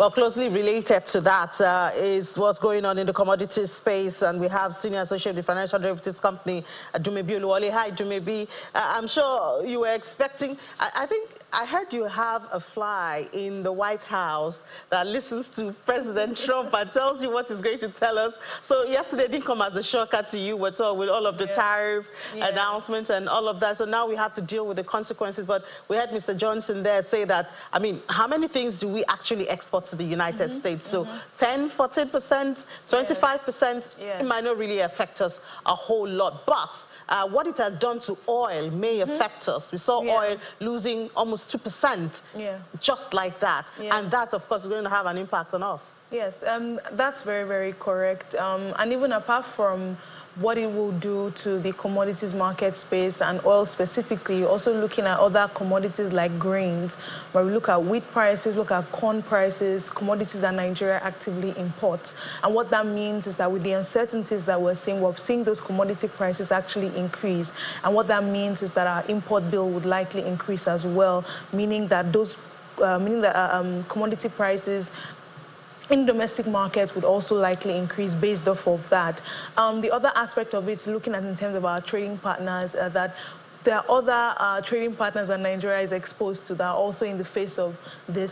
Well, closely related to that is what's going on in the commodities space, and we have Senior Associate with Financial Derivatives Company, Dumebi Oluwole. Hi, Dumebi. I'm sure you were expecting, I think I heard you have a fly in the White House that listens to President Trump and tells you what he's going to tell us. So yesterday didn't come as a shocker to you with all of the tariff announcements and all of that. So now we have to deal with the consequences. But we had Mr. Johnson there say that, I mean, how many things do we actually export to the United States? So 10, 14%, 25%, it might not really affect us a whole lot. But what it has done to oil may affect us. We saw oil losing almost 2% just like that. And that, of course, is going to have an impact on us. Yes, that's very, very correct. And even apart from what it will do to the commodities market space and oil specifically, also looking at other commodities like grains, where we look at wheat prices, look at corn prices, commodities that Nigeria actively imports. And what that means is that with the uncertainties that we're seeing those commodity prices actually increase. And what that means is that our import bill would likely increase as well, meaning that commodity prices in domestic markets would also likely increase based off of that. The other aspect of it, looking at in terms of our trading partners, that there are other trading partners that Nigeria is exposed to that are also in the face of this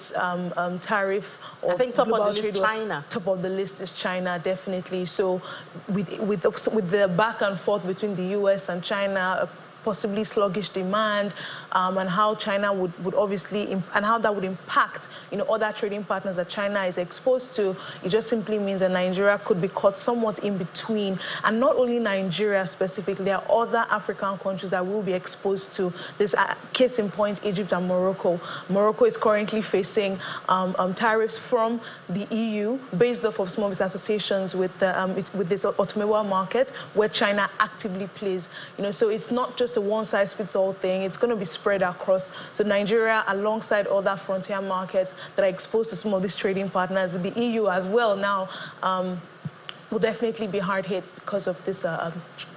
tariff. I think top of the list is China. Top of the list is China, definitely. So with the back and forth between the US and China, possibly sluggish demand, and how China would obviously, and how that would impact, other trading partners that China is exposed to, it just simply means that Nigeria could be caught somewhat in between. And not only Nigeria specifically, there are other African countries that will be exposed to this. Case in point, Egypt and Morocco. Morocco is currently facing tariffs from the EU based off of some of its associations with this automobile market, where China actively plays. So it's not just a one-size-fits-all thing. It's going to be spread across. So Nigeria, alongside other frontier markets that are exposed to some of these trading partners, with the EU as well now, will definitely be hard hit because of this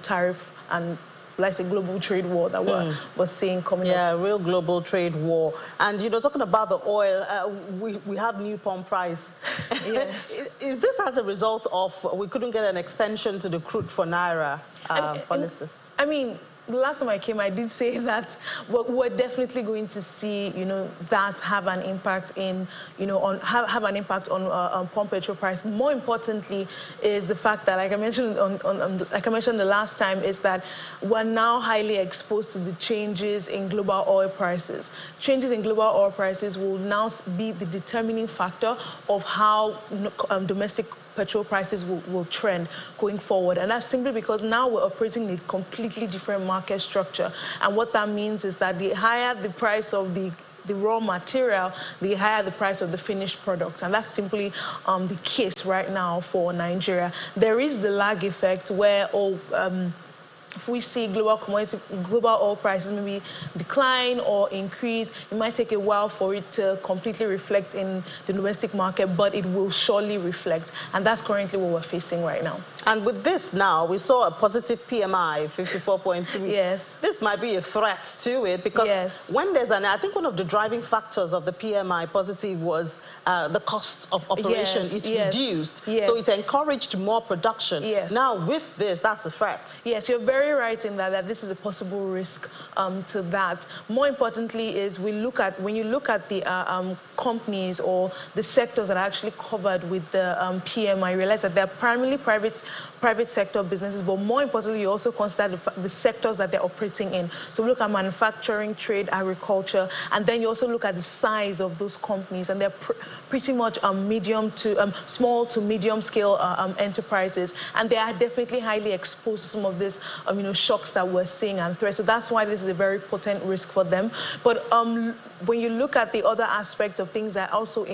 tariff and, like a global trade war that we're seeing coming up. Yeah, real global trade war. And, talking about the oil, we have new pump price. Yes. Is this as a result of we couldn't get an extension to the crude for Naira policy? I mean, the last time I came, I did say that we're definitely going to see, that have an impact have an impact on pump petrol price. More importantly, is the fact that, like I mentioned like I mentioned the last time, is that we're now highly exposed to the changes in global oil prices. Changes in global oil prices will now be the determining factor of how domestic petrol prices will trend going forward. And that's simply because now we're operating in a completely different market structure. And what that means is that the higher the price of the raw material, the higher the price of the finished product. And that's simply the case right now for Nigeria. There is the lag effect where if we see global oil prices maybe decline or increase, it might take a while for it to completely reflect in the domestic market, but it will surely reflect. And that's currently what we're facing right now. And with this now, we saw a positive PMI, 54.3. Yes. This might be a threat to it because when there's I think one of the driving factors of the PMI positive was the cost of operation. It's reduced. So it encouraged more production. Now with this, that's a threat. Yes, you're very right in that this is a possible risk to that. More importantly is when you look at the companies or the sectors that are actually covered with the PMI, you realize that they're primarily private sector businesses, but more importantly, you also consider the sectors that they're operating in. So we look at manufacturing, trade, agriculture, and then you also look at the size of those companies, and they're pretty much small to medium scale enterprises, and they are definitely highly exposed to some of these shocks that we're seeing and threats. So that's why this is a very potent risk for them. But when you look at the other aspect of things that also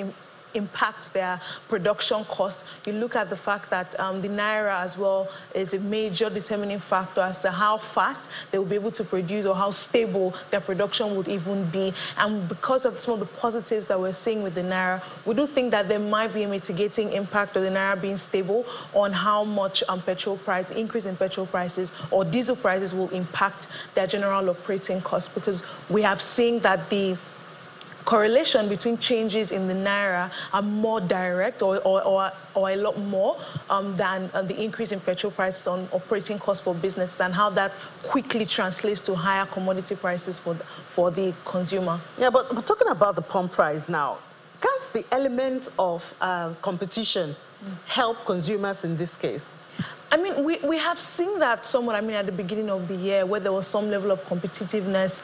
impact their production costs, you look at the fact that the Naira as well is a major determining factor as to how fast they will be able to produce or how stable their production would even be. And because of some of the positives that we're seeing with the Naira, we do think that there might be a mitigating impact of the Naira being stable on how much increase in petrol prices or diesel prices will impact their general operating costs, because we have seen that the correlation between changes in the naira are more direct or a lot more than the increase in petrol prices on operating costs for businesses, and how that quickly translates to higher commodity prices for the consumer. Yeah, but talking about the pump price now, can't the element of competition help consumers in this case? I mean, we have seen that somewhat, I mean, at the beginning of the year, where there was some level of competitiveness.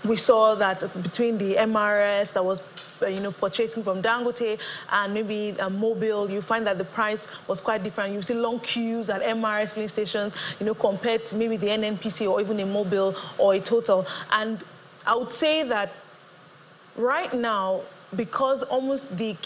We saw that between the MRS that was, purchasing from Dangote and maybe Mobil, you find that the price was quite different. You see long queues at MRS filling stations, compared to maybe the NNPC or even a Mobil or a Total. And I would say that right now, because almost the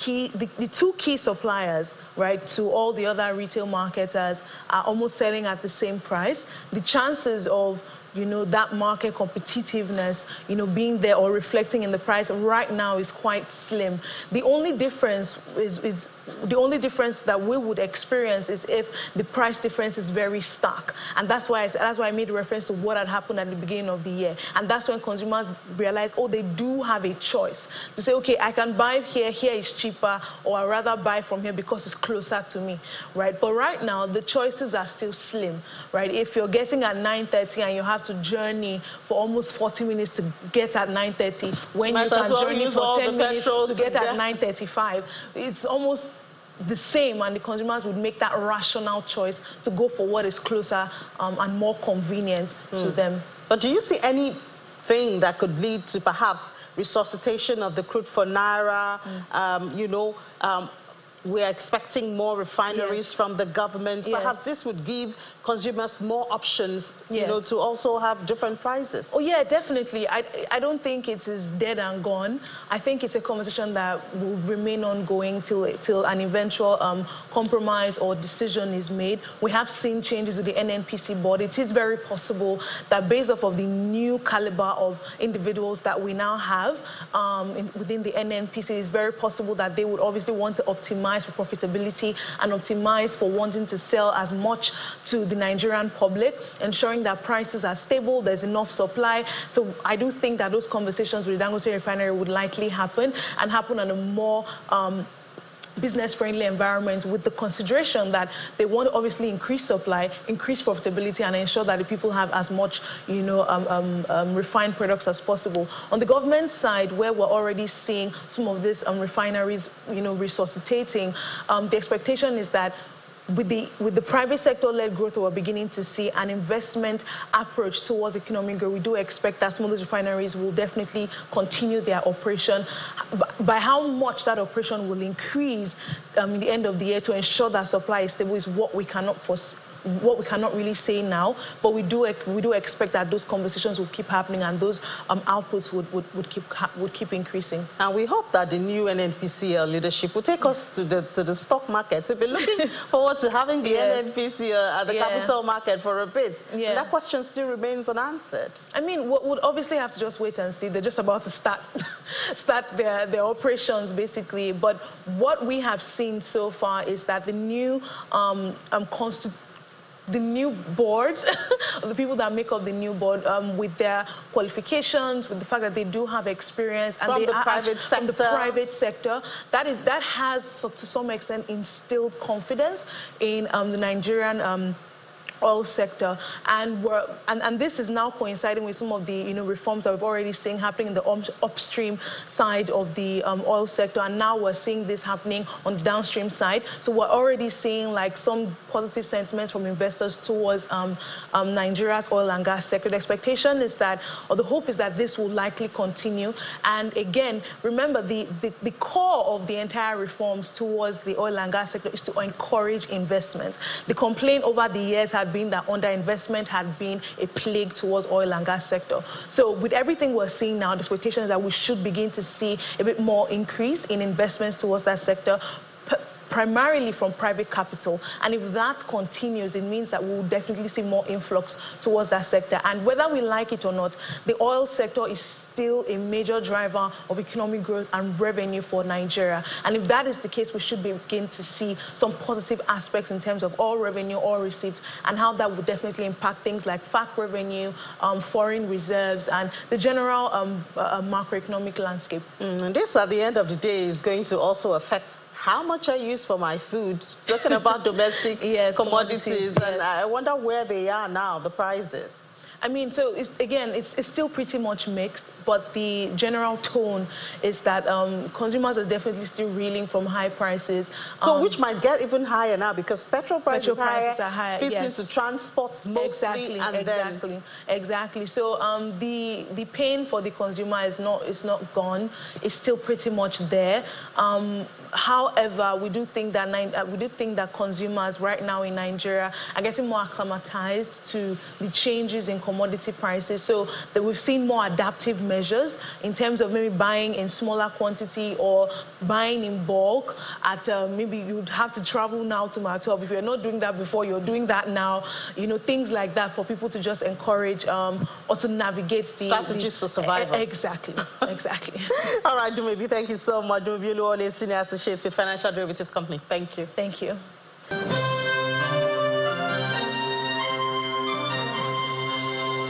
two key suppliers, right, to all the other retail marketers are almost selling at the same price, the chances of that market competitiveness, being there or reflecting in the price right now is quite slim. The only difference is the only difference that we would experience is if the price difference is very stark. And that's why I made reference to what had happened at the beginning of the year. And that's when consumers realize, oh, they do have a choice to say, okay, I can buy here is cheaper, or I'd rather buy from here because it's closer to me, right? But right now, the choices are still slim, right? If you're getting at 9:30 and you have to journey for almost 40 minutes to get at 9:30, when you can journey for 10 minutes to get at 9:35, it's almost the same, and the consumers would make that rational choice to go for what is closer and more convenient to them. But do you see anything that could lead to perhaps resuscitation of the crude for naira? We're expecting more refineries from the government. Yes. Perhaps this would give consumers more options, Yes. to also have different prices. Oh yeah, definitely. I don't think it is dead and gone. I think it's a conversation that will remain ongoing till an eventual compromise or decision is made. We have seen changes with the NNPC board. It is very possible that based off of the new caliber of individuals that we now have within the NNPC, it's very possible that they would obviously want to optimize for profitability and optimize for wanting to sell as much to the Nigerian public, ensuring that prices are stable, there's enough supply. So I do think that those conversations with the Dangote Refinery would likely happen, and happen on a more business-friendly environment, with the consideration that they want to obviously increase supply, increase profitability, and ensure that the people have as much, refined products as possible. On the government side, where we're already seeing some of these refineries, resuscitating, the expectation is that with the private sector-led growth, we're beginning to see an investment approach towards economic growth. We do expect that some of those refineries will definitely continue their operation. By how much that operation will increase in the end of the year to ensure that supply is stable is what we cannot foresee. What we cannot really say now, but we do expect that those conversations will keep happening, and those outputs would keep increasing. And we hope that the new NNPC leadership will take us to the stock market. We've been looking forward to having the NNPC at the capital market for a bit. Yeah. And that question still remains unanswered. I mean, we'll obviously have to just wait and see. They're just about to start their operations, basically. But what we have seen so far is that the new the new board, the people that make up the new board, with their qualifications, with the fact that they do have experience, and from the private sector, that has to some extent instilled confidence in the Nigerian oil sector, and this is now coinciding with some of the reforms that we've already seen happening in the upstream side of the oil sector, and now we're seeing this happening on the downstream side. So we're already seeing like some positive sentiments from investors towards Nigeria's oil and gas sector. The expectation is that, or the hope is that this will likely continue. And again, remember the core of the entire reforms towards the oil and gas sector is to encourage investment. The complaint over the years had been that underinvestment had been a plague towards oil and gas sector. So with everything we're seeing now, the expectation is that we should begin to see a bit more increase in investments towards that sector, primarily from private capital. And if that continues, it means that we will definitely see more influx towards that sector. And whether we like it or not, the oil sector is still a major driver of economic growth and revenue for Nigeria. And if that is the case, we should begin to see some positive aspects in terms of oil revenue, oil receipts, and how that would definitely impact things like FAC revenue, foreign reserves, and the general macroeconomic landscape. And this, at the end of the day, is going to also affect how much I use for my food. Talking about domestic commodities, yes. And I wonder where they are now, the prices. I mean, so it's still pretty much mixed, but the general tone is that consumers are definitely still reeling from high prices. So which might get even higher now because petrol prices are higher, fits yes. into transport mostly, Exactly. So the pain for the consumer is not gone. It's still pretty much there. However, we do think that consumers right now in Nigeria are getting more acclimatized to the changes in commodity prices, so that we've seen more adaptive measures in terms of maybe buying in smaller quantity or buying in bulk at maybe you'd have to travel now to my 12. If you're not doing that before, you're doing that now. You know, things like that for people to just encourage or to navigate the strategies for survival. Exactly. All right, Dumebi, thank you so much. Dumebi Oluwole, Senior Associate with Financial Derivatives Company. Thank you. Thank you.